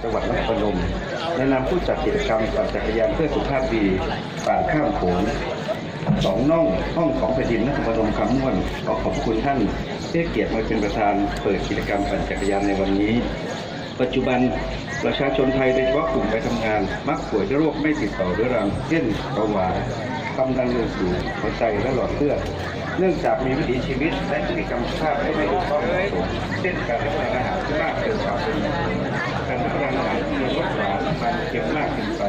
จังหวัดนครพนมในนามผู้จัดกิจกรรมปั่นจักรยานเพื่อสุขภาพดีปั่นข้ามโขง2 น่องห้องของแผ่นดินนครพนมคำม่วนขอขอบคุณท่านที่ให้เกียรติมาเป็นประธานเปิดกิจกรรมปั่นจักรยานในวันนี้ปัจจุบันประชาชนไทยโดยเฉพาะกลุ่มวัยทำงานมักป่วยด้วยโรคไม่ติดต่อเรื้อรังเช่นเบาหวานความดันโลหิตสูงหัวใจและหลอดเลือดเนื่องจากมีวิถีชีวิตและพฤติกรรมสุขภาพที่ไม่ถูกต้องเหมาะสมเช่นการรับประทานอาหารที่มากเกินความเป็นการรับประทานอาหารที่มีรสหวานมันเค็มมากเกินไป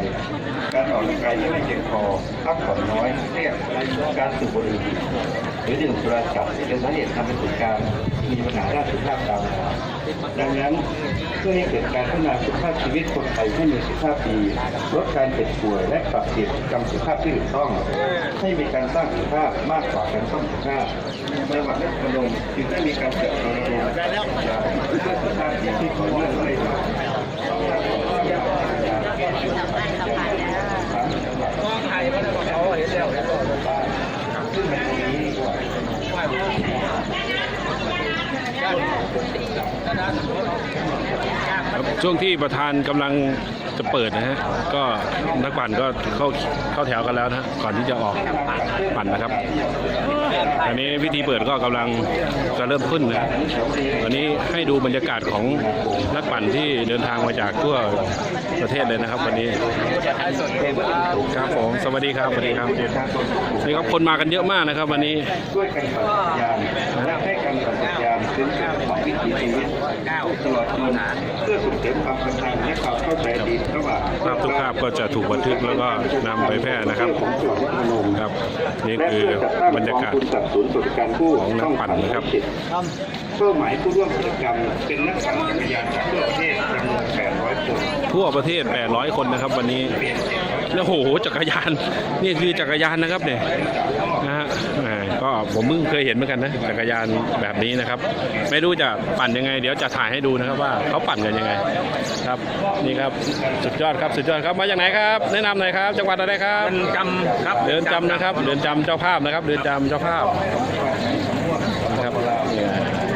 การออกกำลังกายที่ไม่เพียงพอพักผ่อนน้อยเครียดการสูบบุหรี่หรือดื่มสุราจัดเป็นสาเหตุทำให้เกิดการมีปัญหาด้านสุขภาพตามมาดังนั้นเพื่อให้เกิดการพัฒนาสุขภาพชีวิตคนไทยให้มีสุขภาพดีลดการเจ็บป่วยและปรับเปลี่ยนพฤติกรรมสุขภาพที่ถูกต้องให้มีการสร้างสุขภาพมากกว่าการซ่อมสุขภาพจังหวัดนครพนมจึงได้มีการจัดรณรงค์เพื่อสุขภาพดีที่ต่อเนื่องมาตลอดช่วงที่ประธานกำลังจะเปิดนะฮะก็นักปั่นก็เข้าแถวกันแล้วนะก่อนที่จะออกปั่นนะครับอันนี้พิธีเปิดก็กำลังจะเริ่มขึ้นนะวันนี้ให้ดูบรรยากาศของนักปั่นที่เดินทางมาจากทั่วประเทศเลยนะครับวันนี้ครับผมสวัสดีครับสวัสดีครับนี่ครับคนมากันเยอะมากนะครับวันนี้ช่วยกันปั่นจักรยานและให้การปั่นจักรยานเป็นส่วนของวิถีชีวิตตลอดจนเพื่อส่งเสริมความสัมพันธ์และความเข้าใจดีระหว่างภาพทุกภาพก็จะถูกบันทึกแล้วก็นำไปแพร่นะครับครับนี่คือบรรยากาศของนักปั่นนะครับเป้าหมายผู้ร่วมกิจกรรมเป็นนักปั่นจักรยานจากทั่วประเทศจำนวน800 คนทั่วประเทศ800 คนนะครับวันนี้แล้วโหจักรยานนี่คือจักรยานนะครับเนี่ยนะฮะก็ผมเพิ่งเคยเห็นเหมือนกันนะจักรยานแบบนี้นะครับไม่รู้จะปั่นยังไงเดี๋ยวจะถ่ายให้ดูนะครับว่าเขาปั่นกันยังไงครับนี่ครับสุดยอดครับสุดยอดครับมาจากไหนครับแนะนำหน่อยครับจังหวัดอะไรครับเรือนจำครับเรือนจำนะครับเรือนจำเจ้าภาพนะครับเรือนจำเจ้าภาพนะครับ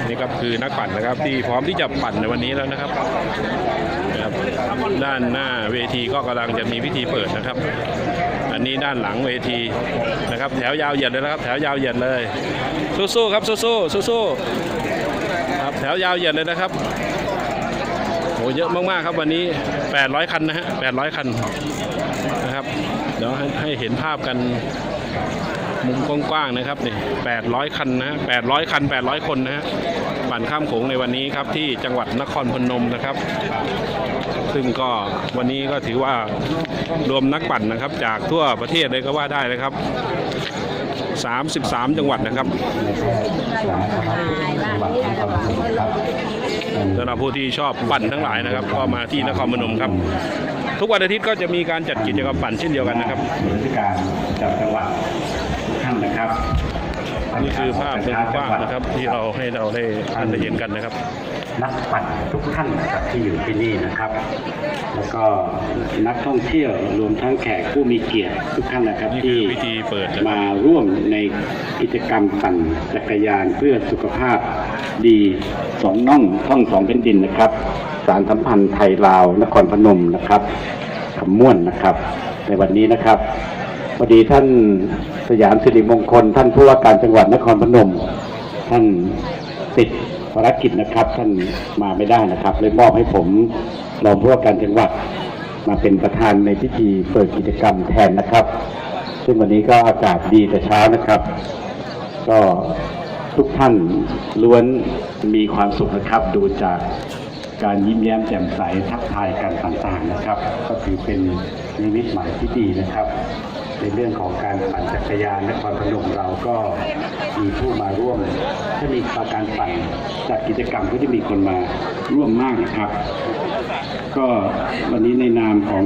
นี่ก็คือนักปั่นนะครับที่พร้อมที่จะปั่นในวันนี้แล้วนะครับด้านหน้าเวทีก็กำลังจะมีพิธีเปิดนะครับอันนี้ด้านหลังเวทีนะครับแถวยาวเหยียดเลยนะครับแถวยาวเหยียดเลยสู้ๆครับสู้ๆครับแถวยาวเหยียดเลยนะครับโหเยอะมากๆครับวันนี้800 คันนะฮะ800 คันนะครับเดี๋ยวให้เห็นภาพกันมุมกว้างๆนะครับนี่800 คันนะ800 คัน800 คนนะฮะปั่นข้ามโขงในวันนี้ครับที่จังหวัดนครพนมนะครับซึ่งก็วันนี้ก็ถือว่ารวมนักปั่นนะครับจากทั่วประเทศเลยก็ว่าได้นะครับ33 จังหวัดนะครับสำหรับผู้ที่ชอบปั่นทั้งหลายนะครับก็มาที่นครพนมครับทุกวันอาทิตย์ก็จะมีการจัดกิจกรรมปั่นเช่นเดียวกันนะครับที่การจับจังหวัดท่านนะครับนี่คือภาพกว้างนะครับที่เราให้เราได้เห็นกันนะครับนักปั่นทุกท่านนะครับที่อยู่ที่นี่นะครับแล้วก็นักท่องเที่ยวรวมทั้งแขกผู้มีเกียรติทุกท่านนะครับที่มาร่วมในกิจกรรมปั่นจักรยานเพื่อสุขภาพดี2 น่องท่อง2 แผ่นดินนะครับสารสัมพันธ์ไทยลาวนครพนมนะครับคำม่วนนะครับในวันนี้นะครับพอดีท่านสยามสิริมงคลท่านผู้ว่าการจังหวัดนครพนมท่านติดภารกิจนะครับท่านมาไม่ได้นะครับเลยมอบให้ผมรองผู้ว่าการจังหวัดมาเป็นประธานในพิธีเปิดกิจกรรมแทนนะครับซึ่งวันนี้ก็อากาศดีแต่เช้านะครับก็ทุกท่านล้วนมีความสุขนะครับดูจากการยิ้มแย้มแจ่มใสทักทายกันต่างๆนะครับก็ถือเป็นนิมิตหมายที่ดีนะครับในเรื่องของการปั่นจักรยานนครพนมเราก็มีผู้มาร่วมถ้ามีการปั่นจัดกิจกรรมก็จะมีคนมาร่วมมากนะครับก็วันนี้ในนามของ